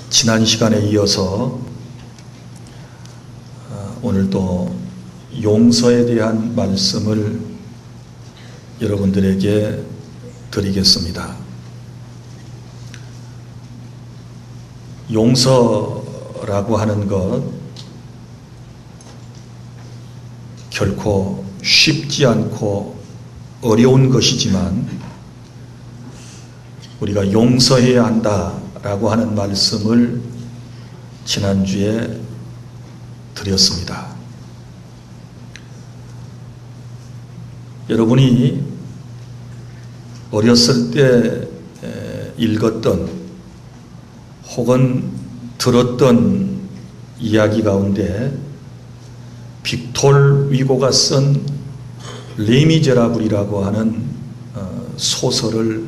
지난 시간에 이어서 오늘도 용서에 대한 말씀을 여러분들에게 드리겠습니다. 용서라고 하는 것 결코 쉽지 않고 어려운 것이지만 우리가 용서해야 한다라고 하는 말씀을 지난주에 드렸습니다. 여러분이 어렸을 때 읽었던 혹은 들었던 이야기 가운데 빅톨 위고가 쓴 레미제라블이라고 하는 소설을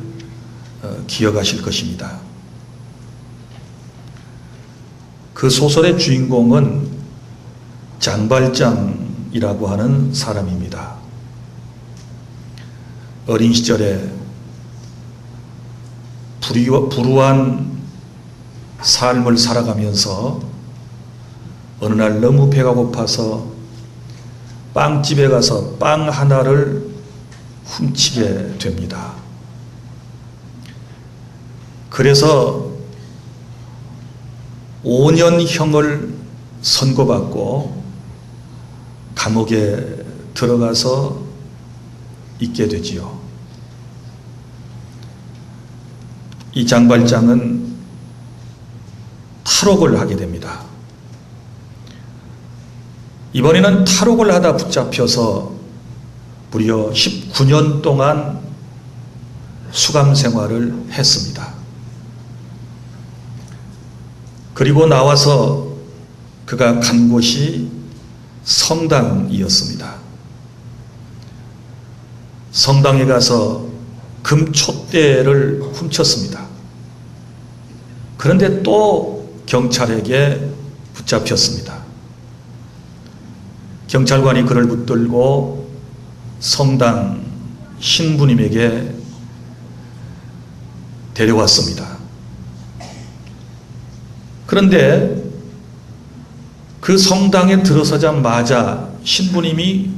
기억하실 것입니다. 그 소설의 주인공은 장발장이라고 하는 사람입니다. 어린 시절에 불우한 삶을 살아가면서 어느 날 너무 배가 고파서 빵집에 가서 빵 하나를 훔치게 됩니다. 그래서 5년형을 선고받고 감옥에 들어가서 있게 되지요. 이 장발장은 탈옥을 하게 됩니다. 이번에는 탈옥을 하다 붙잡혀서 무려 19년 동안 수감 생활을 했습니다. 그리고 나와서 그가 간 곳이 성당이었습니다. 성당에 가서 금촛대를 훔쳤습니다. 그런데 또 경찰에게 붙잡혔습니다. 경찰관이 그를 붙들고 성당 신부님에게 데려왔습니다. 그런데 그 성당에 들어서자마자 신부님이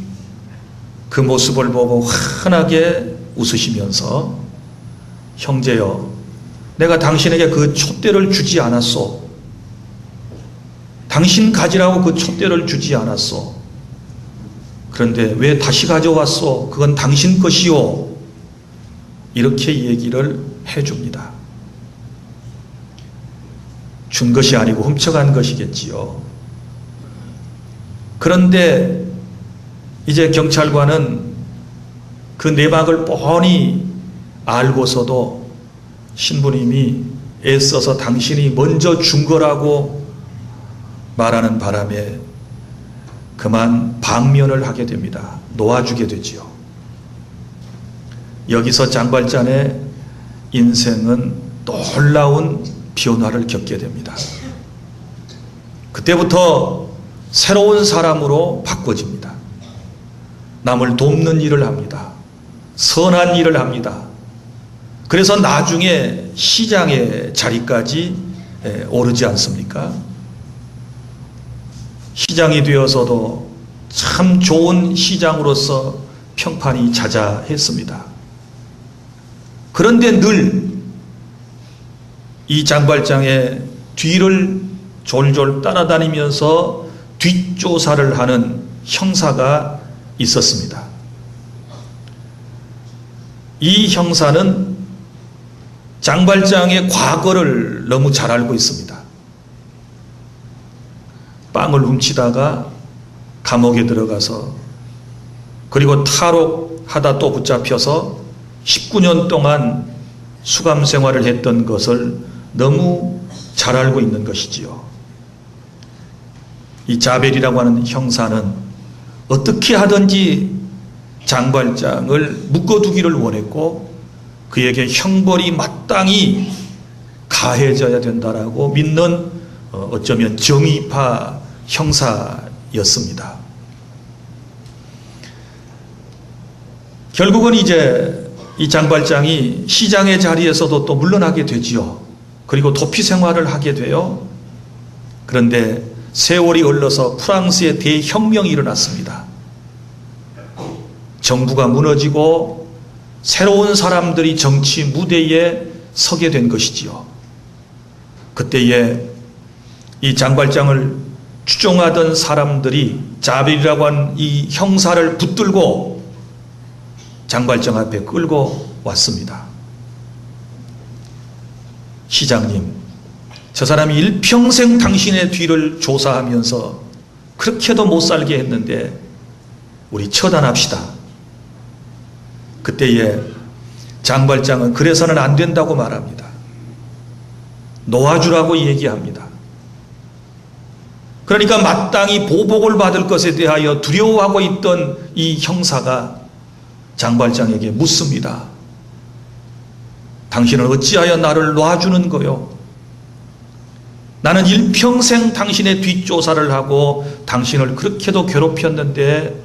그 모습을 보고 환하게 웃으시면서 형제여, 내가 당신에게 그 촛대를 주지 않았소. 당신 가지라고 그 촛대를 주지 않았소. 그런데 왜 다시 가져왔소? 그건 당신 것이요. 이렇게 얘기를 해줍니다. 준 것이 아니고 훔쳐간 것이겠지요. 그런데 이제 경찰관은 그 내막을 뻔히 알고서도 신부님이 애써서 당신이 먼저 준 거라고 말하는 바람에 그만 방면을 하게 됩니다. 놓아주게 되지요. 여기서 장발장의 인생은 놀라운 변화를 겪게 됩니다. 그때부터 새로운 사람으로 바꿔집니다. 남을 돕는 일을 합니다. 선한 일을 합니다. 그래서 나중에 시장의 자리까지 오르지 않습니까? 시장이 되어서도 참 좋은 시장으로서 평판이 자자했습니다. 그런데 늘 이 장발장의 뒤를 졸졸 따라다니면서 뒷조사를 하는 형사가 있었습니다. 이 형사는 장발장의 과거를 너무 잘 알고 있습니다. 빵을 훔치다가 감옥에 들어가서 그리고 탈옥하다 또 붙잡혀서 19년 동안 수감 생활을 했던 것을 너무 잘 알고 있는 것이지요. 이 자벨이라고 하는 형사는 어떻게 하든지 장발장을 묶어두기를 원했고 그에게 형벌이 마땅히 가해져야 된다라고 믿는 어쩌면 정의파 형사였습니다. 결국은 이제 이 장발장이 시장의 자리에서도 또 물러나게 되지요. 그리고 도피 생활을 하게 돼요. 그런데 세월이 흘러서 프랑스의 대혁명이 일어났습니다. 정부가 무너지고 새로운 사람들이 정치 무대에 서게 된 것이지요. 그때에 이 장발장을 추종하던 사람들이 자빌이라고 하는 이 형사를 붙들고 장발장 앞에 끌고 왔습니다. 시장님, 저 사람이 일평생 당신의 뒤를 조사하면서 그렇게도 못 살게 했는데 우리 처단합시다. 그때에 장발장은 그래서는 안 된다고 말합니다. 놓아주라고 얘기합니다. 그러니까 마땅히 보복을 받을 것에 대하여 두려워하고 있던 이 형사가 장발장에게 묻습니다. 당신은 어찌하여 나를 놔주는 거요? 나는 일평생 당신의 뒷조사를 하고 당신을 그렇게도 괴롭혔는데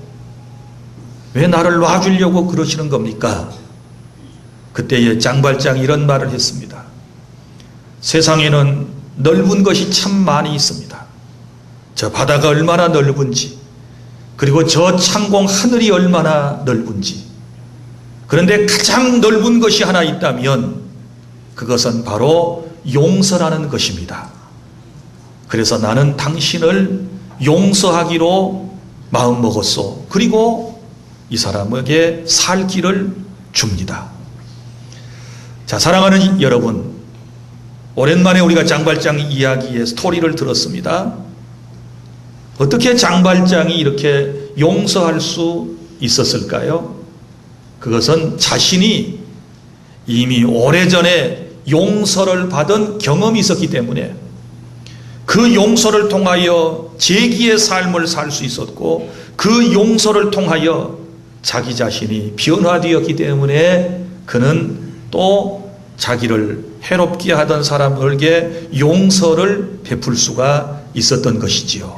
왜 나를 놔주려고 그러시는 겁니까? 그때에 장발장이 이런 말을 했습니다. 세상에는 넓은 것이 참 많이 있습니다. 저 바다가 얼마나 넓은지, 그리고 저 창공 하늘이 얼마나 넓은지. 그런데 가장 넓은 것이 하나 있다면 그것은 바로 용서라는 것입니다. 그래서 나는 당신을 용서하기로 마음먹었소. 그리고 이 사람에게 살 길을 줍니다. 자, 사랑하는 여러분, 오랜만에 우리가 장발장 이야기의 스토리를 들었습니다. 어떻게 장발장이 이렇게 용서할 수 있었을까요? 그것은 자신이 이미 오래전에 용서를 받은 경험이 있었기 때문에 그 용서를 통하여 재기의 삶을 살 수 있었고 그 용서를 통하여 자기 자신이 변화되었기 때문에 그는 또 자기를 해롭게 하던 사람들에게 용서를 베풀 수가 있었던 것이지요.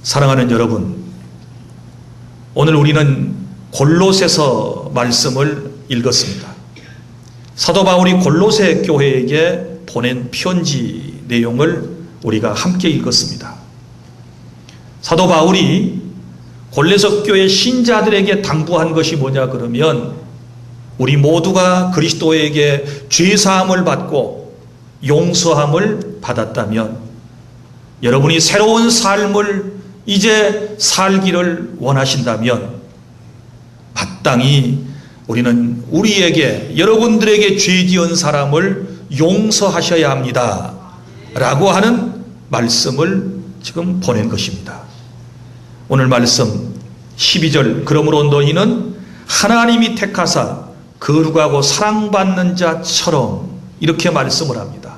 사랑하는 여러분, 오늘 우리는 골로새서 말씀을 읽었습니다. 사도 바울이 골로새 교회에게 보낸 편지 내용을 우리가 함께 읽었습니다. 사도 바울이 골로새 교회 신자들에게 당부한 것이 뭐냐 그러면 우리 모두가 그리스도에게 죄사함을 받고 용서함을 받았다면 여러분이 새로운 삶을 이제 살기를 원하신다면 마땅히 우리는 우리에게 여러분들에게 죄 지은 사람을 용서하셔야 합니다 라고 하는 말씀을 지금 보낸 것입니다. 오늘 말씀 12절, 그러므로 너희는 하나님이 택하사 거룩하고 사랑받는 자처럼, 이렇게 말씀을 합니다.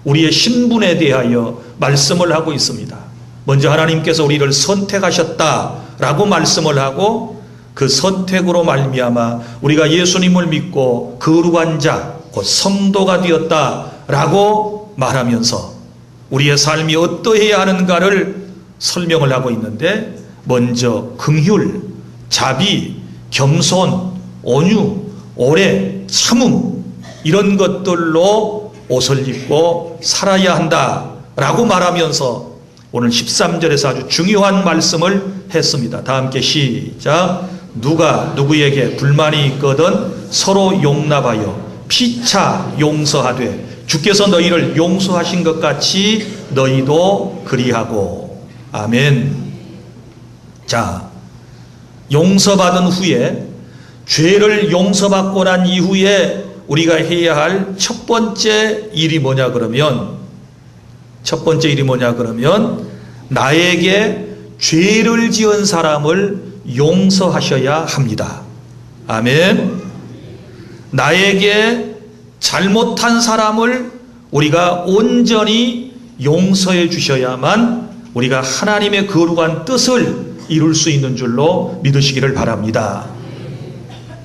우리의 신분에 대하여 말씀을 하고 있습니다. 먼저 하나님께서 우리를 선택하셨다라고 말씀을 하고 그 선택으로 말미암아 우리가 예수님을 믿고 거룩한 자, 곧 성도가 되었다라고 말하면서 우리의 삶이 어떠해야 하는가를 설명을 하고 있는데, 먼저 긍휼, 자비, 겸손, 온유, 오래, 참음, 이런 것들로 옷을 입고 살아야 한다라고 말하면서 오늘 13절에서 아주 중요한 말씀을 했습니다. 다 함께 시작. 누가 누구에게 불만이 있거든 서로 용납하여 피차 용서하되 주께서 너희를 용서하신 것 같이 너희도 그리하고. 아멘. 자, 용서받은 후에, 죄를 용서받고 난 이후에 우리가 해야 할 첫 번째 일이 뭐냐 그러면, 나에게 죄를 지은 사람을 용서하셔야 합니다. 아멘. 나에게 잘못한 사람을 우리가 온전히 용서해 주셔야만 우리가 하나님의 거룩한 뜻을 이룰 수 있는 줄로 믿으시기를 바랍니다.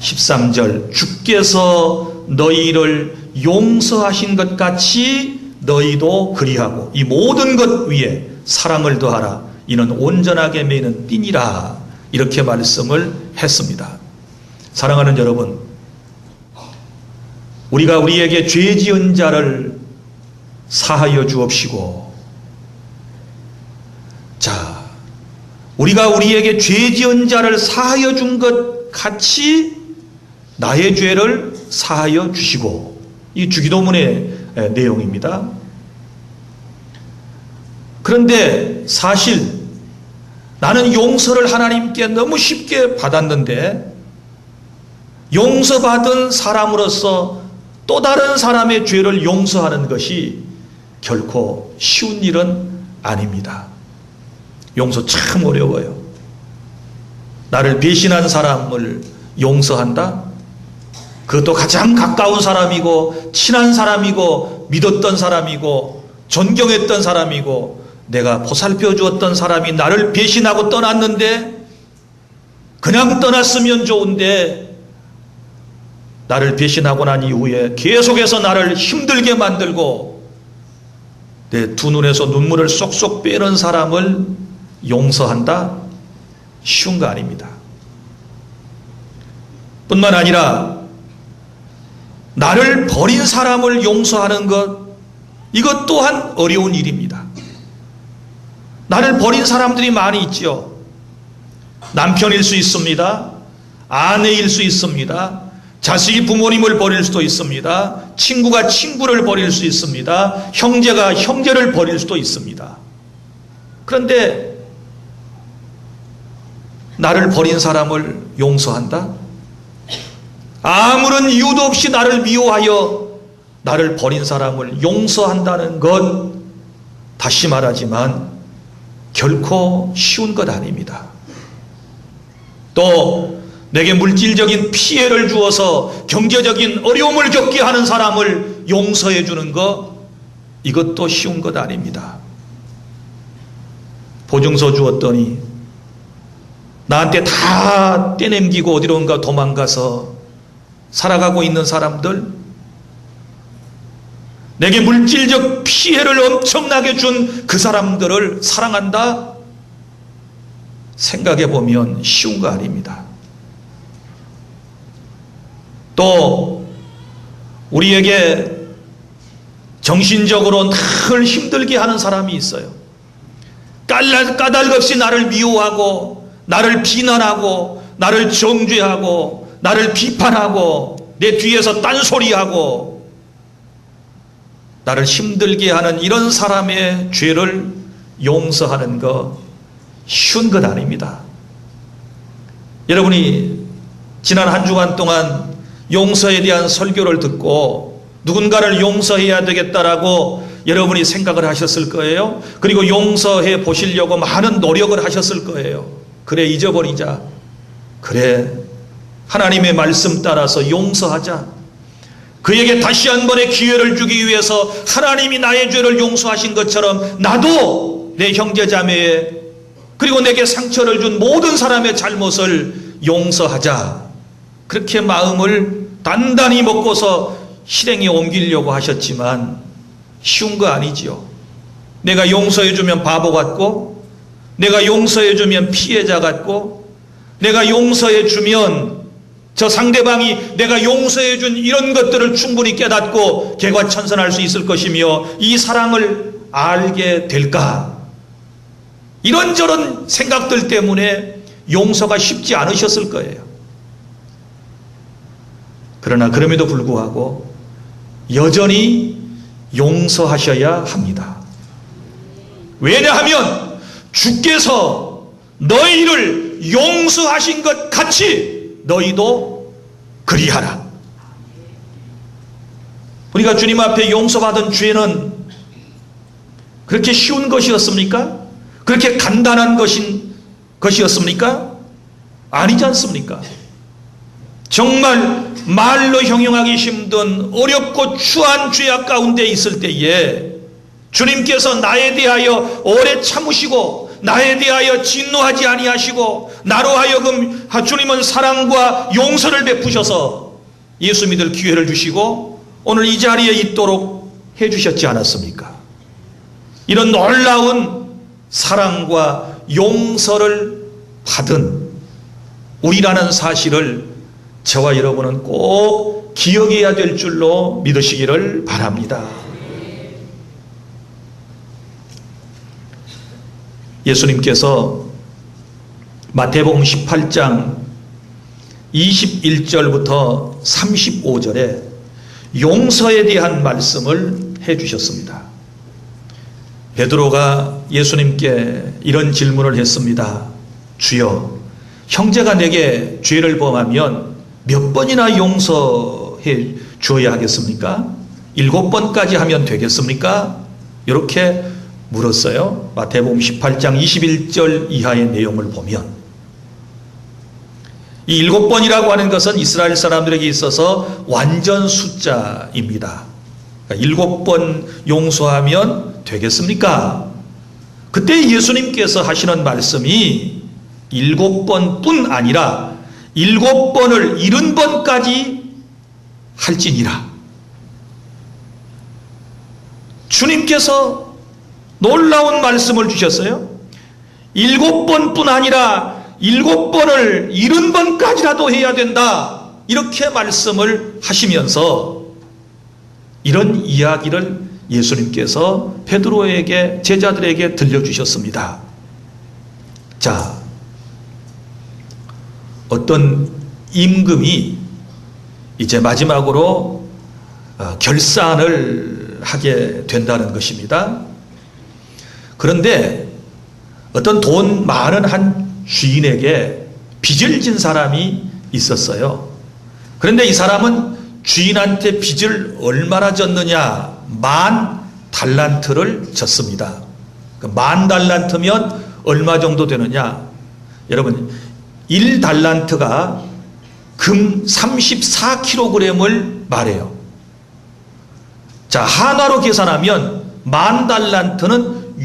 13절, 주께서 너희를 용서하신 것 같이 너희도 그리하고 이 모든 것 위에 사랑을 더하라. 이는 온전하게 매는 띠니라. 이렇게 말씀을 했습니다. 사랑하는 여러분, 우리가 우리에게 죄 지은 자를 사하여 주옵시고, 자, 우리가 우리에게 죄 지은 자를 사하여 준 것 같이 나의 죄를 사하여 주시고, 이 주기도문의 내용입니다. 그런데 사실 나는 용서를 하나님께 너무 쉽게 받았는데, 용서받은 사람으로서 또 다른 사람의 죄를 용서하는 것이 결코 쉬운 일은 아닙니다. 용서 참 어려워요. 나를 배신한 사람을 용서한다? 그것도 가장 가까운 사람이고 친한 사람이고 믿었던 사람이고 존경했던 사람이고 내가 보살펴 주었던 사람이 나를 배신하고 떠났는데, 그냥 떠났으면 좋은데 나를 배신하고 난 이후에 계속해서 나를 힘들게 만들고 내 두 눈에서 눈물을 쏙쏙 빼는 사람을 용서한다? 쉬운 거 아닙니다. 뿐만 아니라 나를 버린 사람을 용서하는 것, 이것 또한 어려운 일입니다. 나를 버린 사람들이 많이 있죠. 남편일 수 있습니다. 아내일 수 있습니다. 자식이 부모님을 버릴 수도 있습니다. 친구가 친구를 버릴 수 있습니다. 형제가 형제를 버릴 수도 있습니다. 그런데 나를 버린 사람을 용서한다? 아무런 이유도 없이 나를 미워하여 나를 버린 사람을 용서한다는 것, 다시 말하지만 결코 쉬운 것 아닙니다. 또 내게 물질적인 피해를 주어서 경제적인 어려움을 겪게 하는 사람을 용서해 주는 것, 이것도 쉬운 것 아닙니다. 보증서 주었더니 나한테 다 떼넘기고 어디론가 도망가서 살아가고 있는 사람들, 내게 물질적 피해를 엄청나게 준 그 사람들을 사랑한다? 생각해 보면 쉬운 거 아닙니다. 또 우리에게 정신적으로 늘 힘들게 하는 사람이 있어요. 까닭없이 나를 미워하고 나를 비난하고 나를 정죄하고 나를 비판하고 내 뒤에서 딴소리하고 나를 힘들게 하는 이런 사람의 죄를 용서하는 거 쉬운 것 아닙니다. 여러분이 지난 한 주간 동안 용서에 대한 설교를 듣고 누군가를 용서해야 되겠다라고 여러분이 생각을 하셨을 거예요. 그리고 용서해 보시려고 많은 노력을 하셨을 거예요. 그래, 잊어버리자. 그래, 하나님의 말씀 따라서 용서하자. 그에게 다시 한 번의 기회를 주기 위해서 하나님이 나의 죄를 용서하신 것처럼 나도 내 형제자매의, 그리고 내게 상처를 준 모든 사람의 잘못을 용서하자. 그렇게 마음을 단단히 먹고서 실행에 옮기려고 하셨지만 쉬운 거 아니지요. 내가 용서해주면 바보 같고, 내가 용서해주면 피해자 같고, 내가 용서해주면 저 상대방이 내가 용서해준 이런 것들을 충분히 깨닫고 개과천선할 수 있을 것이며 이 사랑을 알게 될까? 이런저런 생각들 때문에 용서가 쉽지 않으셨을 거예요. 그러나 그럼에도 불구하고 여전히 용서하셔야 합니다. 왜냐하면 주께서 너희를 용서하신 것 같이 너희도 그리하라. 우리가 주님 앞에 용서받은 죄는 그렇게 쉬운 것이었습니까? 그렇게 간단한 것이었습니까? 아니지 않습니까? 정말 말로 형용하기 힘든 어렵고 추한 죄악 가운데 있을 때에 주님께서 나에 대하여 오래 참으시고 나에 대하여 진노하지 아니하시고 나로 하여금 주님은 사랑과 용서를 베푸셔서 예수 믿을 기회를 주시고 오늘 이 자리에 있도록 해주셨지 않았습니까? 이런 놀라운 사랑과 용서를 받은 우리라는 사실을 저와 여러분은 꼭 기억해야 될 줄로 믿으시기를 바랍니다. 예수님께서 마태복음 18장 21절부터 35절에 용서에 대한 말씀을 해주셨습니다. 베드로가 예수님께 이런 질문을 했습니다. 주여, 형제가 내게 죄를 범하면 몇 번이나 용서해 주어야 하겠습니까? 7번까지 하면 되겠습니까? 이렇게 물었어요. 마태복음 18장 21절 이하의 내용을 보면 이 7번이라고 하는 것은 이스라엘 사람들에게 있어서 완전 숫자입니다. 그러니까 7번 용서하면 되겠습니까? 그때 예수님께서 하시는 말씀이 7번뿐 아니라 7번을 70번까지 할지니라. 주님께서 놀라운 말씀을 주셨어요. 7번뿐 아니라 7번을 70번까지라도 해야 된다. 이렇게 말씀을 하시면서 이런 이야기를 예수님께서 베드로에게, 제자들에게 들려주셨습니다. 자, 어떤 임금이 이제 마지막으로 결산을 하게 된다는 것입니다. 그런데 어떤 돈 많은 한 주인에게 빚을 진 사람이 있었어요. 그런데 이 사람은 주인한테 빚을 얼마나 졌느냐? 10,000달란트를 졌습니다. 10,000달란트면 얼마 정도 되느냐? 여러분, 1달란트가 금 34kg을 말해요. 자, 한화로 계산하면 10,000달란트는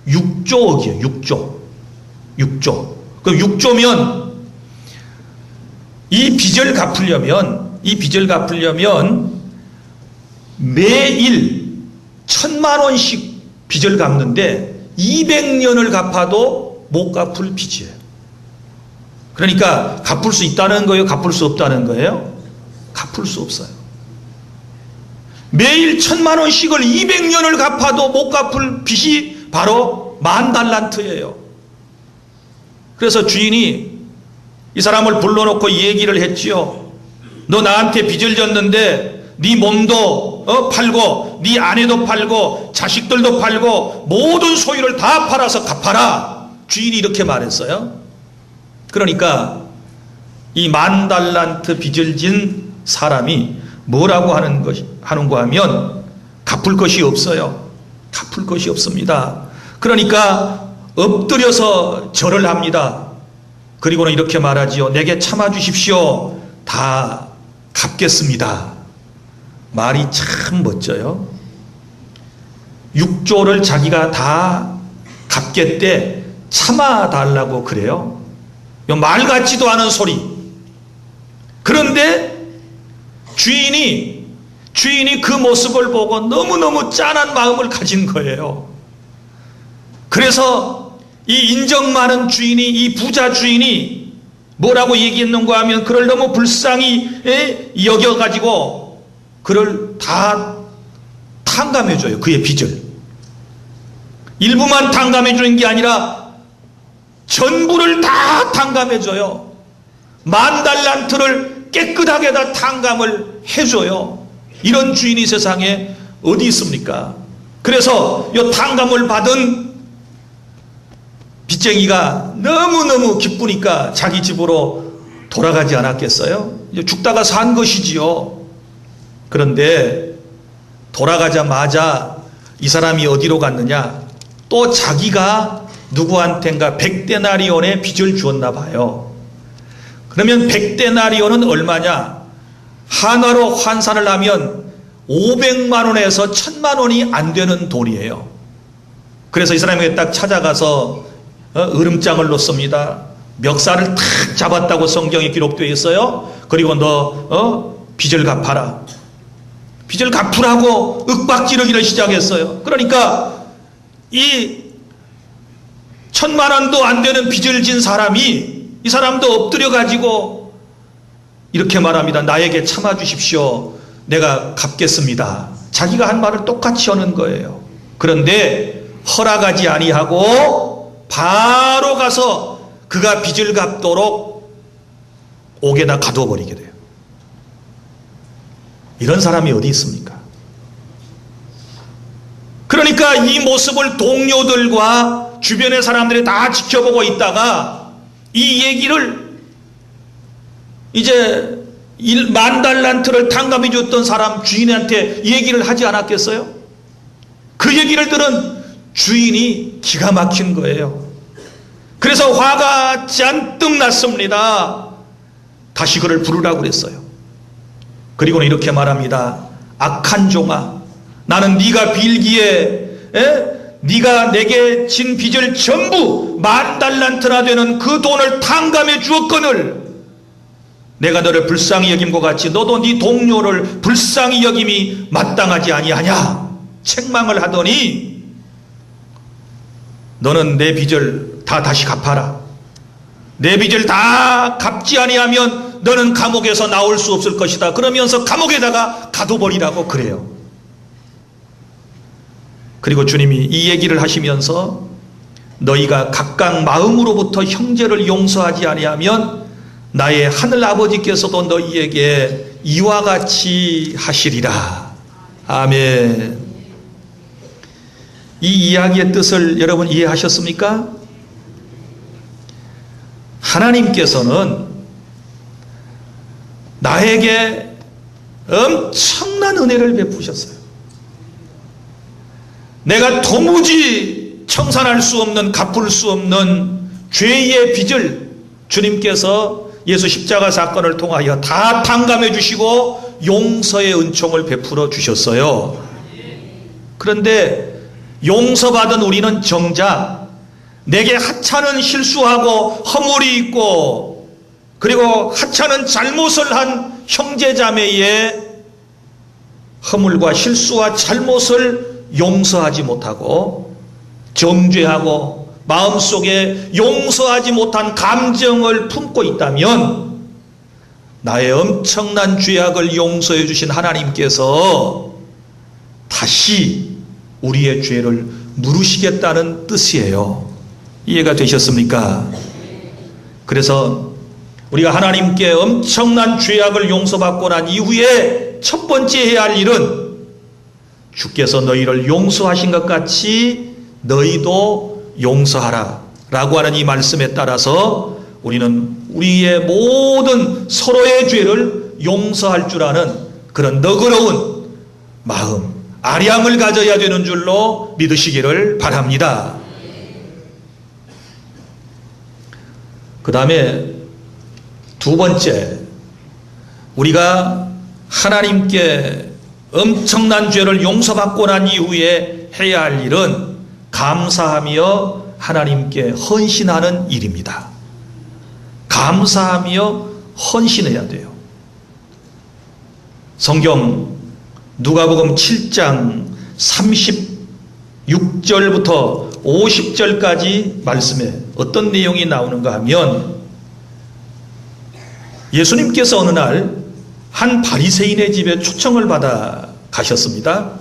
6조억이에요. 6조. 그럼 6조면 이 빚을 갚으려면 매일 1,000만 원씩 빚을 갚는데 200년을 갚아도 못 갚을 빚이에요. 그러니까 갚을 수 있다는 거예요? 갚을 수 없다는 거예요? 갚을 수 없어요. 매일 1,000만 원씩을 200년을 갚아도 못 갚을 빚이 바로 10,000달란트예요. 그래서 주인이 이 사람을 불러놓고 얘기를 했지요. 너 나한테 빚을 졌는데 네 몸도 팔고 네 아내도 팔고 자식들도 팔고 모든 소유를 다 팔아서 갚아라. 주인이 이렇게 말했어요. 그러니까 이 10,000달란트 빚을 진 사람이 뭐라고 하는가 하면 갚을 것이 없어요. 갚을 것이 없습니다. 그러니까 엎드려서 절을 합니다. 그리고는 이렇게 말하지요. 내게 참아주십시오. 다 갚겠습니다. 말이 참 멋져요. 6조를 자기가 다 갚겠대 참아달라고 그래요. 말 같지도 않은 소리. 그런데 주인이 그 모습을 보고 너무너무 짠한 마음을 가진 거예요. 그래서 이 인정 많은 주인이, 이 부자 주인이 뭐라고 얘기했는가 하면 그를 너무 불쌍히 여겨가지고 그를 다 탕감해줘요. 그의 빚을. 일부만 탕감해주는 게 아니라 전부를 다 탕감해줘요. 10,000달란트를 깨끗하게 다 탕감을 해줘요. 이런 주인이 세상에 어디 있습니까? 그래서 이 탕감을 받은 빚쟁이가 너무너무 기쁘니까 자기 집으로 돌아가지 않았겠어요? 죽다가 산 것이지요. 그런데 돌아가자마자 이 사람이 어디로 갔느냐? 또 자기가 누구한텐가 100데나리온의 빚을 주었나 봐요. 그러면 100데나리온은 얼마냐? 한화로 환산을 하면 500만 원에서 1,000만 원이 안 되는 돈이에요. 그래서 이 사람에게 딱 찾아가서 으름장을 놓습니다. 멱살을 탁 잡았다고 성경에 기록되어 있어요. 그리고 너 빚을 갚아라. 빚을 갚으라고 윽박지르기를 시작했어요. 그러니까 이 1,000만 원도 안 되는 빚을 진 사람이 이 사람도 엎드려 가지고 이렇게 말합니다. 나에게 참아 주십시오. 내가 갚겠습니다. 자기가 한 말을 똑같이 하는 거예요. 그런데 허락하지 아니하고 바로 가서 그가 빚을 갚도록 옥에다 가둬버리게 돼요. 이런 사람이 어디 있습니까? 그러니까 이 모습을 동료들과 주변의 사람들이 다 지켜보고 있다가 이 얘기를 이제 10,000달란트를 탕감해 줬던 사람 주인한테 얘기를 하지 않았겠어요? 그 얘기를 들은 주인이 기가 막힌 거예요. 그래서 화가 잔뜩 났습니다. 다시 그를 부르라고 그랬어요. 그리고는 이렇게 말합니다. 악한 종아, 나는 네가 빌기에 네가 내게 진 빚을 전부 10,000달란트나 되는 그 돈을 탕감해 주었거늘 내가 너를 불쌍히 여김과 같이 너도 네 동료를 불쌍히 여김이 마땅하지 아니하냐 책망을 하더니 너는 내 빚을 다 다시 갚아라. 내 빚을 다 갚지 아니하면 너는 감옥에서 나올 수 없을 것이다. 그러면서 감옥에다가 가둬버리라고 그래요. 그리고 주님이 이 얘기를 하시면서 너희가 각각 마음으로부터 형제를 용서하지 아니하면 나의 하늘 아버지께서도 너희에게 이와 같이 하시리라. 아멘. 이 이야기의 뜻을 여러분 이해하셨습니까? 하나님께서는 나에게 엄청난 은혜를 베푸셨어요. 내가 도무지 청산할 수 없는, 갚을 수 없는 죄의 빚을 주님께서 예수 십자가 사건을 통하여 다 탕감해 주시고 용서의 은총을 베풀어 주셨어요. 그런데 용서받은 우리는 정작 내게 하찮은 실수하고 허물이 있고 그리고 하찮은 잘못을 한 형제자매의 허물과 실수와 잘못을 용서하지 못하고 정죄하고 마음속에 용서하지 못한 감정을 품고 있다면 나의 엄청난 죄악을 용서해 주신 하나님께서 다시 우리의 죄를 물으시겠다는 뜻이에요. 이해가 되셨습니까? 그래서 우리가 하나님께 엄청난 죄악을 용서받고 난 이후에 첫 번째 해야 할 일은 주께서 너희를 용서하신 것 같이 너희도 용서하라 라고 하는 이 말씀에 따라서 우리는 우리의 모든 서로의 죄를 용서할 줄 아는 그런 너그러운 마음, 아량을 가져야 되는 줄로 믿으시기를 바랍니다. 그 다음에 두 번째, 우리가 하나님께 엄청난 죄를 용서받고 난 이후에 해야 할 일은 감사하며 하나님께 헌신하는 일입니다. 감사하며 헌신해야 돼요. 성경 누가복음 7장 36절부터 50절까지 말씀에 어떤 내용이 나오는가 하면 예수님께서 어느 날 한 바리새인의 집에 초청을 받아 가셨습니다.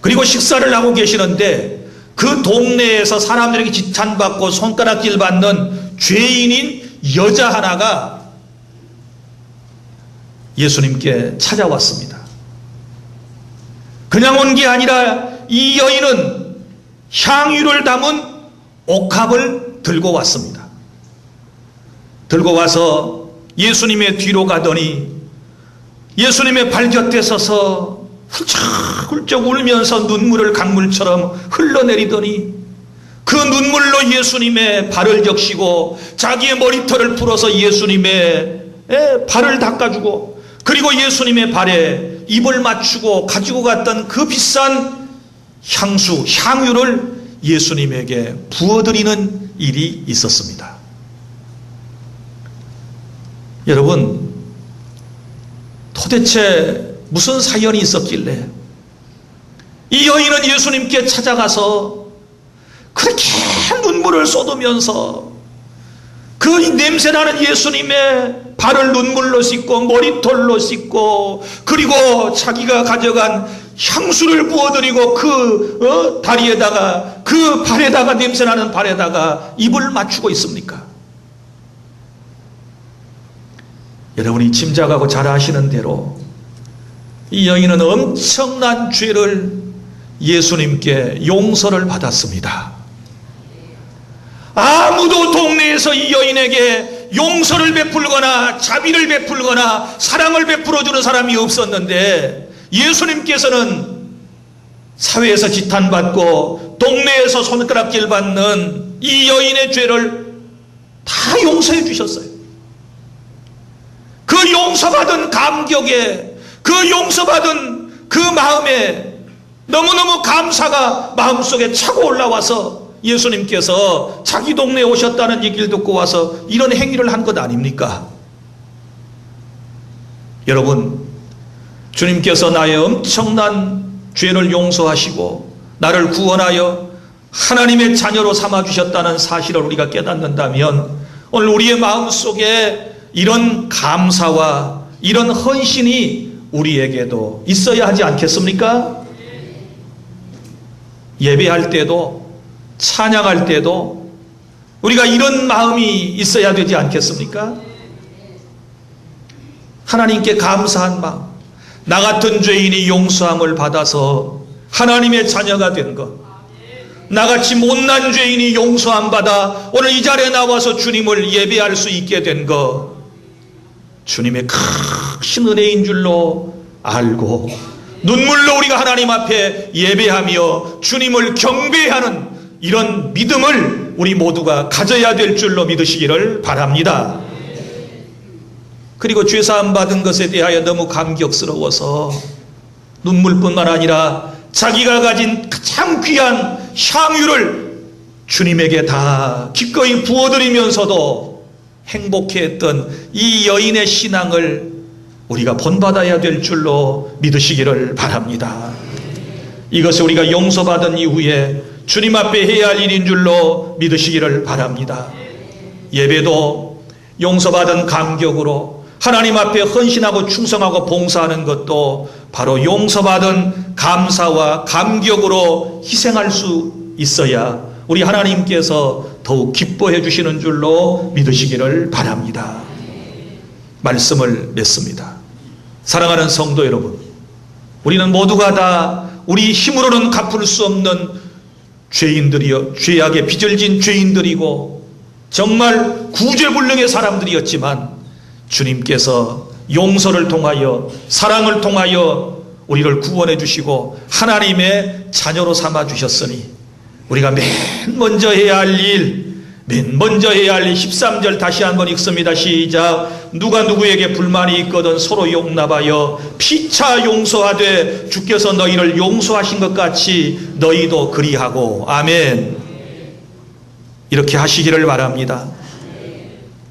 그리고 식사를 하고 계시는데 그 동네에서 사람들에게 지탄받고 손가락질 받는 죄인인 여자 하나가 예수님께 찾아왔습니다. 그냥 온 게 아니라 이 여인은 향유를 담은 옥합을 들고 왔습니다. 들고 와서 예수님의 뒤로 가더니 예수님의 발 곁에 서서 훌쩍훌쩍 울면서 눈물을 강물처럼 흘러내리더니 그 눈물로 예수님의 발을 적시고 자기의 머리털을 풀어서 예수님의 발을 닦아주고 그리고 예수님의 발에 입을 맞추고 가지고 갔던 그 비싼 향수, 향유를 예수님에게 부어드리는 일이 있었습니다. 여러분, 도대체 무슨 사연이 있었길래 이 여인은 예수님께 찾아가서 그렇게 눈물을 쏟으면서 그 냄새나는 예수님의 발을 눈물로 씻고 머리털로 씻고 그리고 자기가 가져간 향수를 부어드리고 그 다리에다가 그 발에다가 냄새나는 발에다가 입을 맞추고 있습니까? 여러분이 짐작하고 잘 아시는 대로 이 여인은 엄청난 죄를 예수님께 용서를 받았습니다. 아무도 동네에서 이 여인에게 용서를 베풀거나 자비를 베풀거나 사랑을 베풀어주는 사람이 없었는데 예수님께서는 사회에서 지탄받고 동네에서 손가락질 받는 이 여인의 죄를 다 용서해 주셨어요. 그 용서받은 감격에, 그 용서받은 그 마음에 너무너무 감사가 마음속에 차고 올라와서 예수님께서 자기 동네에 오셨다는 얘기를 듣고 와서 이런 행위를 한 것 아닙니까? 여러분, 주님께서 나의 엄청난 죄를 용서하시고 나를 구원하여 하나님의 자녀로 삼아주셨다는 사실을 우리가 깨닫는다면 오늘 우리의 마음속에 이런 감사와 이런 헌신이 우리에게도 있어야 하지 않겠습니까? 예배할 때도 찬양할 때도 우리가 이런 마음이 있어야 되지 않겠습니까? 하나님께 감사한 마음, 나 같은 죄인이 용서함을 받아서 하나님의 자녀가 된 것, 나같이 못난 죄인이 용서함 받아 오늘 이 자리에 나와서 주님을 예배할 수 있게 된 것, 주님의 크신 은혜인 줄로 알고 눈물로 우리가 하나님 앞에 예배하며 주님을 경배하는 이런 믿음을 우리 모두가 가져야 될 줄로 믿으시기를 바랍니다. 그리고 죄사함 받은 것에 대하여 너무 감격스러워서 눈물뿐만 아니라 자기가 가진 가장 귀한 향유를 주님에게 다 기꺼이 부어드리면서도 행복해했던 이 여인의 신앙을 우리가 본받아야 될 줄로 믿으시기를 바랍니다. 이것을 우리가 용서받은 이후에 주님 앞에 해야 할 일인 줄로 믿으시기를 바랍니다. 예배도 용서받은 감격으로 하나님 앞에 헌신하고 충성하고 봉사하는 것도 바로 용서받은 감사와 감격으로 희생할 수 있어야 우리 하나님께서 더욱 기뻐해 주시는 줄로 믿으시기를 바랍니다. 말씀을 맺습니다. 사랑하는 성도 여러분, 우리는 모두가 다 우리 힘으로는 갚을 수 없는 죄인들이요, 죄악에 빚을 진 죄인들이고 정말 구제불능의 사람들이었지만 주님께서 용서를 통하여 사랑을 통하여 우리를 구원해 주시고 하나님의 자녀로 삼아 주셨으니 우리가 맨 먼저 해야 할 일, 맨 먼저 해야 할 일 13절 다시 한번 읽습니다. 시작. 누가 누구에게 불만이 있거든 서로 용납하여 피차 용서하되 주께서 너희를 용서하신 것 같이 너희도 그리하고. 아멘. 이렇게 하시기를 바랍니다.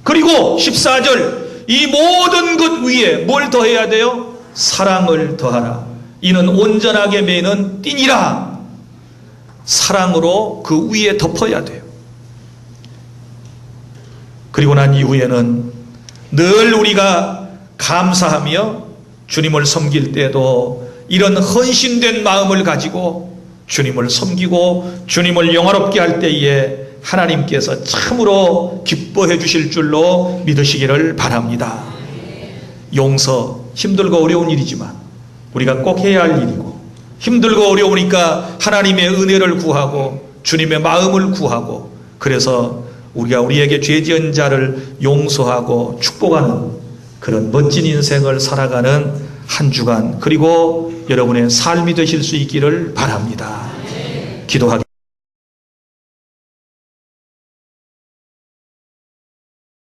그리고 14절 이 모든 것 위에 뭘 더해야 돼요? 사랑을 더하라. 이는 온전하게 매는 띠니라. 사랑으로 그 위에 덮어야 돼요. 그리고 난 이후에는 늘 우리가 감사하며 주님을 섬길 때도 이런 헌신된 마음을 가지고 주님을 섬기고 주님을 영화롭게 할 때에 하나님께서 참으로 기뻐해 주실 줄로 믿으시기를 바랍니다. 용서, 힘들고 어려운 일이지만 우리가 꼭 해야 할 일이고 힘들고 어려우니까 하나님의 은혜를 구하고 주님의 마음을 구하고 그래서 우리가 우리에게 죄 지은 자를 용서하고 축복하는 그런 멋진 인생을 살아가는 한 주간 그리고 여러분의 삶이 되실 수 있기를 바랍니다. 기도하겠습니다.